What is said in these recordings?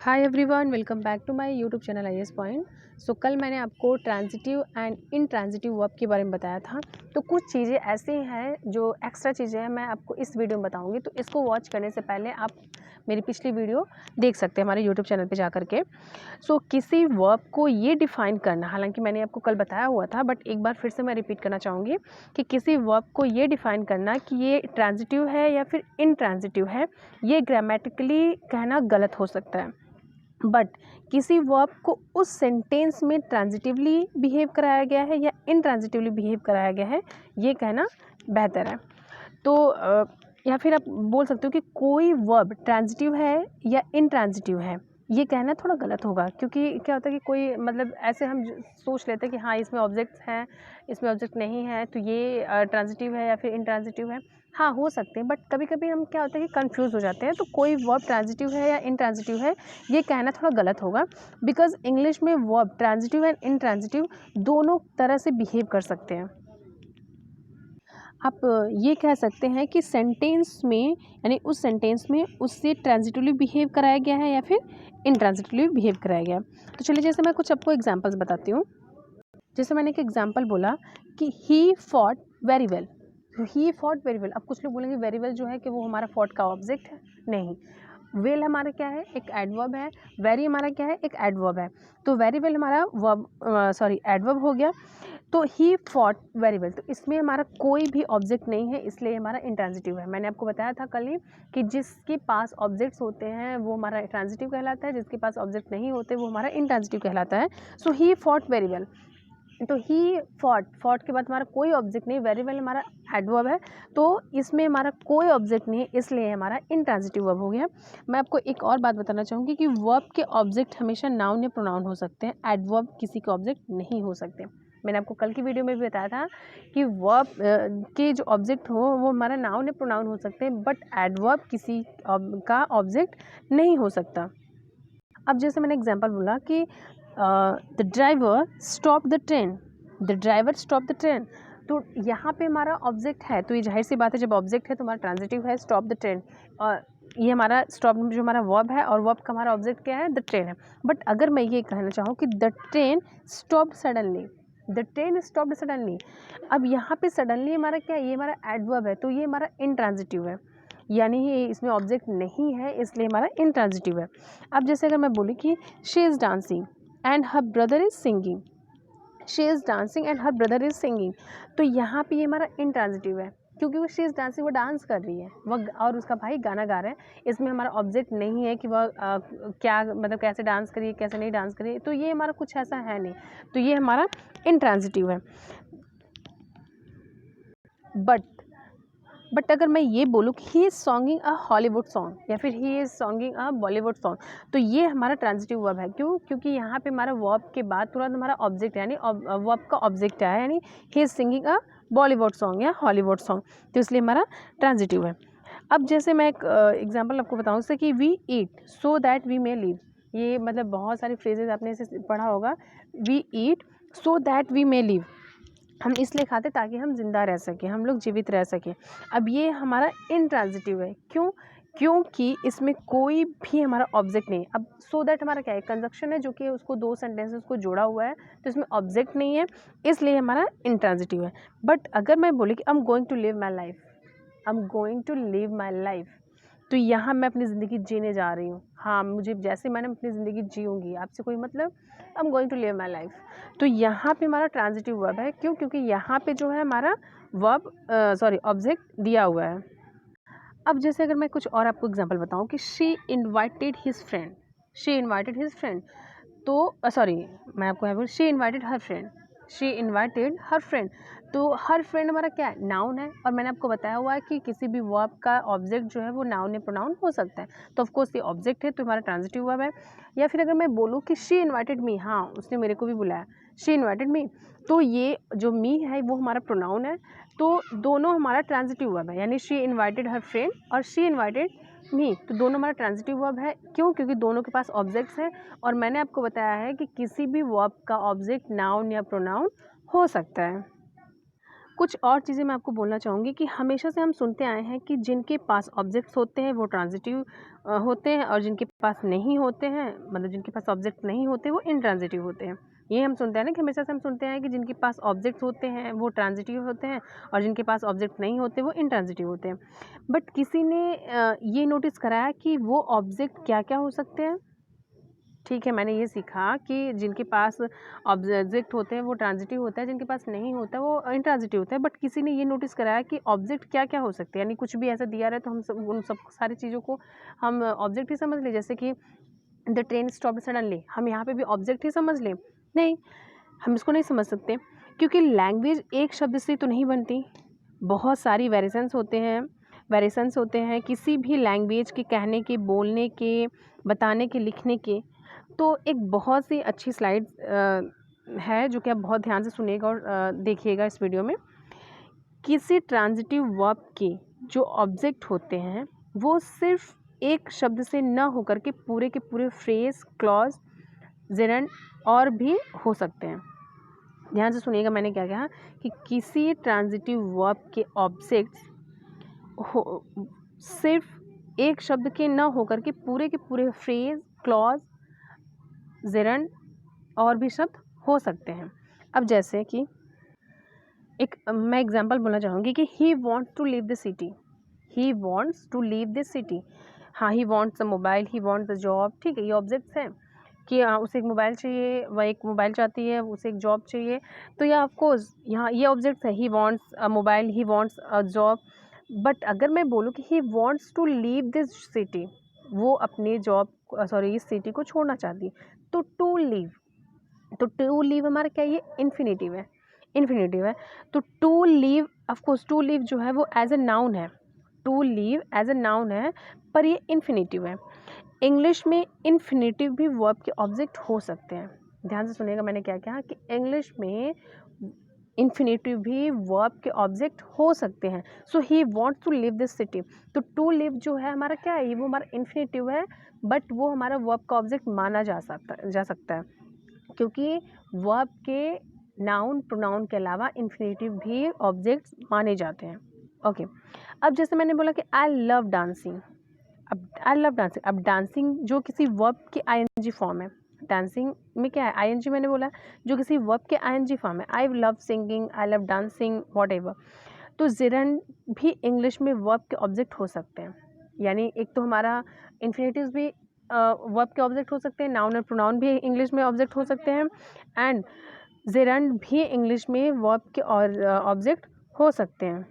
Hi everyone, welcome back to my YouTube channel I S point. So कल मैंने आपको transitive and intransitive verb के बारे में बताया था। तो कुछ चीज़ें ऐसी हैं जो एक्स्ट्रा चीज़ें हैं, मैं आपको इस वीडियो में बताऊंगी। तो इसको वॉच करने से पहले आप मेरी पिछली वीडियो देख सकते हैं हमारे यूट्यूब चैनल पे जा करके। सो किसी वर्ब को ये डिफ़ाइन करना, हालांकि मैंने आपको कल बताया हुआ था, बट एक बार फिर से मैं रिपीट करना चाहूँगी कि किसी वर्ब को ये डिफ़ाइन करना कि ये ट्रांजिटिव है या फिर इनट्रांजिटिव है, ये ग्रामेटिकली कहना गलत हो सकता है। बट किसी वर्ब को उस सेंटेंस में ट्रांजिटिवली बिहेव कराया गया है या इनट्रांजिटिवली बिहेव कराया गया है, ये कहना बेहतर है। तो या फिर आप बोल सकते हो कि कोई वर्ब ट्रांजिटिव है या इनट्रांजिटिव है, ये कहना थोड़ा गलत होगा। क्योंकि क्या होता है कि कोई मतलब ऐसे हम सोच लेते हैं कि हाँ, इसमें ऑब्जेक्ट्स हैं, इसमें ऑब्जेक्ट नहीं है, तो ये ट्रांजिटिव है या फिर इनट्रांजिटिव है। हाँ, हो सकते हैं, बट कभी कभी हम क्या होता है कि कंफ्यूज हो जाते हैं। तो कोई वर्ब ट्रांजिटिव है या इनट्रांजिटिव है, ये कहना थोड़ा गलत होगा। बिकॉज इंग्लिश में वर्ब ट्रांजिटिव एंड इनट्रांजिटिव दोनों तरह से बिहेव कर सकते हैं। आप ये कह सकते हैं कि सेंटेंस में, यानी उस सेंटेंस में उससे ट्रांजिटिवली बिहेव कराया गया है या फिर इनट्रांजिटिवली बिहेव कराया गया। तो चलिए, जैसे मैं कुछ आपको एग्जांपल्स बताती हूँ। जैसे मैंने एक एग्जांपल बोला कि he fought very well. He fought very well. अब कुछ लोग बोलेंगे वेरी वेल जो है कि वो हमारा फॉट का ऑब्जेक्ट है। नहीं, वेल हमारा क्या है, एक एडवर्ब है। वेरी हमारा क्या है, एक एडवर्ब है। तो वेरी वेल हमारा वर्ब एडवर्ब हो गया। तो ही फॉट वेरी वेल, तो इसमें हमारा कोई भी ऑब्जेक्ट नहीं है, इसलिए हमारा इंट्रांजिटिव है। मैंने आपको बताया था कल ही कि जिसके पास ऑब्जेक्ट्स होते हैं वो हमारा ट्रांजिटिव कहलाता है, जिसके पास ऑब्जेक्ट नहीं होते वो हमारा इंट्रांजिटिव कहलाता है। सो ही फॉट वेरी वेल, तो ही फॉट के बाद हमारा कोई ऑब्जेक्ट नहीं, वेरी वेल हमारा एडवर्ब है, तो इसमें हमारा कोई ऑब्जेक्ट नहीं है, इसलिए हमारा इंट्रांजिटिव वर्ब हो गया। मैं आपको एक और बात बताना चाहूँगी कि वर्ब के ऑब्जेक्ट हमेशा नाउन या प्रोनाउन हो सकते हैं, एडवर्ब किसी के ऑब्जेक्ट नहीं हो सकते। मैंने आपको कल की वीडियो में भी बताया था कि वर्ब के जो ऑब्जेक्ट हो वो हमारा नाउन या प्रोनाउन हो सकते हैं, बट एडवर्ब किसी का ऑब्जेक्ट नहीं हो सकता। अब जैसे मैंने एग्जांपल बोला कि the driver stop the train. The driver stop the train, तो यहाँ पे हमारा ऑब्जेक्ट है, तो ये जाहिर सी बात है, जब ऑब्जेक्ट है तो हमारा ट्रांजिटिव है स्टॉप द ट्रेन। और ये हमारा स्टॉप जो हमारा वर्ब है, और वर्ब का हमारा ऑब्जेक्ट क्या है, द ट्रेन है। बट अगर मैं ये कहना चाहूँ कि the train stop suddenly, the train stop suddenly, अब यहाँ पे सडनली हमारा क्या है, ये हमारा एडवर्ब है, तो ये हमारा इनट्रांजिटिव है, यानी ये इसमें ऑब्जेक्ट नहीं है, इसलिए हमारा इनट्रांजिटिव है। अब जैसे अगर मैं बोलूँ कि she is dancing and her brother is singing. She is dancing and her brother is singing, तो यहाँ पे ये हमारा इनट्रांजिटिव है, क्योंकि वो शी इज़ डांसिंग, वो डांस कर रही है, वह और उसका भाई गाना गा रहा है। इसमें हमारा ऑब्जेक्ट नहीं है कि वह क्या मतलब कैसे डांस करिए कैसे नहीं डांस करिए, तो ये हमारा कुछ ऐसा है नहीं, तो ये हमारा इनट्रांजिटिव है। बट अगर मैं ये बोलूँ कि he is songing a Hollywood song या फिर he is songing a Bollywood song, तो ये हमारा ट्रांजिटिव वर्ब है। क्यों? क्योंकि यहाँ पे हमारा वर्ब के बाद तुरंत हमारा ऑब्जेक्ट, यानी वर्ब का ऑब्जेक्ट आया, यानी he is singing a Bollywood song या हॉलीवुड सॉन्ग, तो इसलिए हमारा ट्रांजिटिव है। अब जैसे मैं एक एग्जाम्पल आपको बताऊँ, जैसे कि we eat so that we may live. ये मतलब बहुत सारी फ्रेजेज आपने इसे पढ़ा होगा। We eat so that we may live, हम इसलिए खाते ताकि हम जिंदा रह सकें, हम लोग जीवित रह सकें। अब ये हमारा इनट्रांजिटिव है। क्यों? क्योंकि इसमें कोई भी हमारा ऑब्जेक्ट नहीं है। अब सो दैट हमारा क्या है, कंजक्शन है, जो कि उसको दो सेंटेंसेस को जोड़ा हुआ है, तो इसमें ऑब्जेक्ट नहीं है, इसलिए हमारा इनट्रांजिटिव है। बट अगर मैं बोली कि I am going to live my life, I am going to live my life, तो यहाँ मैं अपनी ज़िंदगी जीने जा रही हूँ। हाँ, मुझे जैसे मैंने अपनी ज़िंदगी जीऊँगी, आपसे कोई मतलब, I am going to live my life, तो यहाँ पे हमारा ट्रांजिटिव वर्ब है। क्यों? क्योंकि यहाँ पे जो है हमारा वर्ब ऑब्जेक्ट दिया हुआ है। अब जैसे अगर मैं कुछ और आपको एग्जांपल बताऊँ कि she invited his friend. She invited his friend, तो मैं आपको है बोल, she invited her friend. She invited her friend, तो हर फ्रेंड हमारा क्या है, नाउन है, और मैंने आपको बताया हुआ है कि किसी भी वर्ब का ऑब्जेक्ट जो है वो नाउन या प्रोनाउन हो सकता है। तो ऑफकोर्स ये ऑब्जेक्ट है, तो हमारा ट्रांजिटिव वर्ब है। या फिर अगर मैं बोलूँ कि शी इनवाइटेड मी, हाँ उसने मेरे को भी बुलाया, शी इनवाइटेड मी, तो ये जो मी है वो हमारा प्रोनाउन है, तो दोनों हमारा ट्रांजिटिव वर्ब है, यानी शी इनवाइटेड हर फ्रेंड और शी इनवाइटेड मी, तो दोनों हमारा ट्रांजिटिव वर्ब है। क्यों? क्योंकि दोनों के पास ऑब्जेक्ट्स हैं, और मैंने आपको बताया है कि किसी भी वर्ब का ऑब्जेक्ट नाउन या प्रोनाउन हो सकता है। कुछ और चीज़ें मैं आपको बोलना चाहूँगी कि हमेशा से हम सुनते आए हैं कि जिनके पास ऑब्जेक्ट्स होते हैं वो ट्रांजिटिव होते हैं, और जिनके पास नहीं होते हैं, मतलब जिनके पास ऑब्जेक्ट नहीं होते वो इनट्रांजिटिव होते हैं। ये हम सुनते हैं ना कि हमेशा से हम सुनते हैं कि जिनके पास ऑब्जेक्ट्स होते हैं वो ट्रांजिटिव होते हैं, और जिनके पास ऑब्जेक्ट नहीं होते वो इनट्रांजिटिव होते हैं। बट किसी ने ये नोटिस कराया कि वो ऑब्जेक्ट क्या क्या हो सकते हैं। ठीक है, मैंने ये सीखा कि जिनके पास ऑब्जेक्ट होते हैं वो ट्रांजिटिव होता है, जिनके पास नहीं होता वो इनट्रांजिटिव होता है। बट किसी ने ये नोटिस कराया कि ऑब्जेक्ट क्या क्या हो सकते हैं, यानी कुछ भी ऐसा दिया रहा है तो हम सब उन सब सारी चीज़ों को हम ऑब्जेक्ट ही समझ लें। जैसे कि द ट्रेन स्टॉप सडनली, हम यहाँ पे भी ऑब्जेक्ट ही समझ लें? नहीं, हम इसको नहीं समझ सकते, क्योंकि लैंग्वेज एक शब्द से तो नहीं बनती, बहुत सारी वेरिएशंस होते हैं किसी भी लैंग्वेज के कहने के, बोलने के, बताने के, लिखने के। तो एक बहुत सी अच्छी स्लाइड है जो कि आप बहुत ध्यान से सुनिएगा और देखिएगा इस वीडियो में। किसी ट्रांजिटिव वर्ब के जो ऑब्जेक्ट होते हैं वो सिर्फ एक शब्द से न होकर के पूरे फ्रेज, क्लॉज, जेरंड और भी हो सकते हैं। ध्यान से सुनिएगा मैंने क्या कहा कि किसी ट्रांजिटिव वर्ब के ऑब्जेक्ट्स सिर्फ एक शब्द के न होकर के पूरे फ्रेज, क्लॉज, जेरंड और भी शब्द हो सकते हैं। अब जैसे कि मैं एग्जांपल बोलना चाहूँगी कि he wants to leave the city, he wants to leave the city. हाँ, he wants a mobile, he wants a job. ठीक है, ये ऑब्जेक्ट्स हैं कि उसे एक मोबाइल चाहिए, वह एक मोबाइल चाहती है, उसे एक जॉब चाहिए। तो यह ऑफकोर्स यहाँ ये ऑब्जेक्ट्स है, he wants a mobile, he wants a job. But अगर मैं बोलूँ कि he wants to leave this city, वो अपने जॉब इस सिटी को छोड़ना चाहती, तो टू लीव हमारा क्या, ये इन्फिनेटिव है। तो to leave, of course to leave जो है वो एज ए नाउन है, to leave as a noun है, पर ये इन्फिनेटिव है। इंग्लिश में इन्फिनेटिव भी वर्ब के ऑब्जेक्ट हो सकते हैं। ध्यान से सुनिएगा मैंने क्या कहा कि इंग्लिश में इन्फिनेटिव भी वर्ब के ऑब्जेक्ट हो सकते हैं। So he wants to live this city, तो टू लिव जो है हमारा क्या है, वो हमारा इन्फिनेटिव है, बट वो हमारा वर्ब का ऑब्जेक्ट माना जा सकता है, क्योंकि वर्ब के नाउन, प्रोनाउन के अलावा इन्फिनेटिव भी ऑब्जेक्ट्स माने जाते हैं। ओके, अब जैसे मैंने बोला कि आई लव डांसिंग, अब डांसिंग जो किसी वर्ब की आईएनजी फॉर्म है, डांसिंग में क्या है, आईएनजी मैंने बोला, जो किसी वर्ब के आईएनजी फॉर्म है। I love singing, I love dancing, whatever. तो जेरंड भी इंग्लिश में वर्ब के ऑब्जेक्ट हो सकते हैं, यानी एक तो हमारा इन्फिनेटिव्स भी वर्ब के ऑब्जेक्ट हो सकते हैं, नाउन और प्रोनाउन भी इंग्लिश में ऑब्जेक्ट हो सकते हैं, एंड जेरंड भी इंग्लिश में वर्ब के और ऑब्जेक्ट हो सकते हैं,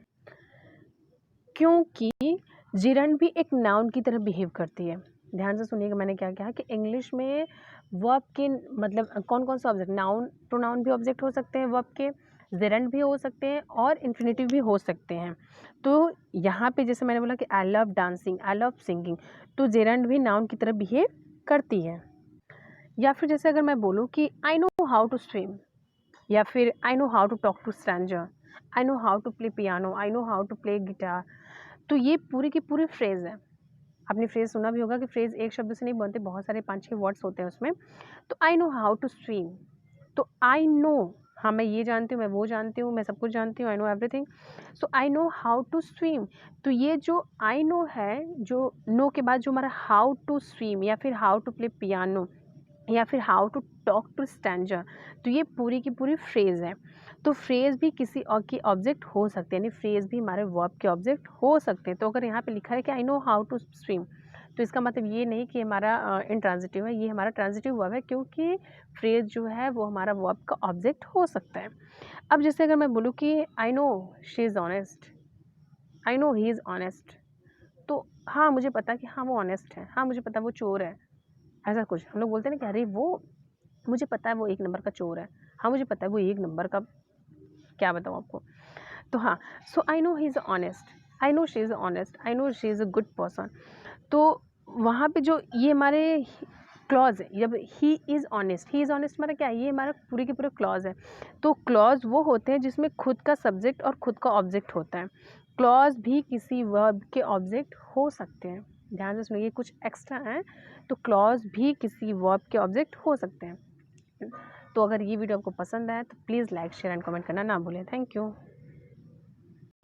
क्योंकि जेरंड भी एक नाउन की तरह बिहेव करती है। ध्यान से सुनिएगा मैंने क्या कहा कि इंग्लिश में वर्ब के मतलब कौन कौन से ऑब्जेक्ट, नाउन, प्रोनाउन भी ऑब्जेक्ट हो सकते हैं वर्ब के, जेरंड भी हो सकते हैं और इन्फिनेटिव भी हो सकते हैं। तो यहाँ पे जैसे मैंने बोला कि I love dancing, I love singing, तो जेरंड भी नाउन की तरह बिहेव करती है। या फिर जैसे अगर मैं बोलूँ कि I know how to swim, या फिर I know how to talk to stranger, I know how to play piano, I know how to play guitar. तो ये पूरी की पूरी फ्रेज़ है। आपने फ्रेज़ सुना भी होगा कि फ्रेज़ एक शब्द से नहीं बनते, बहुत सारे 5-6 वर्ड्स होते हैं उसमें। तो I know how to swim, तो आई नो, हाँ मैं ये जानती हूँ, मैं वो जानती हूँ, मैं सब कुछ जानती हूँ, I know everything. So I know how to swim, तो ये जो आई नो है, जो नो के बाद जो हमारा हाउ टू स्विम या फिर हाउ टू प्ले पियानो या फिर how to talk to stranger, तो ये पूरी की पूरी फ्रेज़ है। तो फ्रेज़ भी किसी और की ऑब्जेक्ट हो सकते हैं, यानी फ्रेज़ भी हमारे वर्ब के ऑब्जेक्ट हो सकते हैं। तो अगर यहाँ पे लिखा है कि I know how to swim, तो इसका मतलब ये नहीं कि हमारा इनट्रांजिटिव है, ये हमारा ट्रांजिटिव वर्ब है, क्योंकि फ्रेज़ जो है वो हमारा वर्ब का ऑब्जेक्ट हो सकता है। अब जैसे अगर मैं बोलूँ कि I know she is honest, I know he is honest, तो हाँ मुझे पता है कि हाँ वो ऑनेस्ट है, हाँ मुझे पता है वो चोर है, ऐसा कुछ हम लोग बोलते हैं ना कि अरे वो, मुझे पता है वो 1 नंबर का चोर है, हाँ मुझे पता है वो 1 नंबर का, क्या बताऊँ आपको। तो हाँ, so I know he is honest, I know she is honest, I know she is a good person. तो वहाँ पे जो ये हमारे क्लॉज है, जब ही इज़ ऑनेस्ट हमारा क्या है, ये हमारा पूरे के पूरे क्लॉज है। तो क्लॉज वो होते हैं जिसमें खुद का सब्जेक्ट और खुद का ऑब्जेक्ट होता है। क्लॉज भी किसी वर्ब के ऑब्जेक्ट हो सकते हैं। ध्यान से सुनिए, कुछ एक्स्ट्रा हैं, तो क्लॉज भी किसी वर्ब के ऑब्जेक्ट हो सकते हैं। तो अगर ये वीडियो आपको पसंद आए तो please like, share and comment करना ना भूलें। Thank you.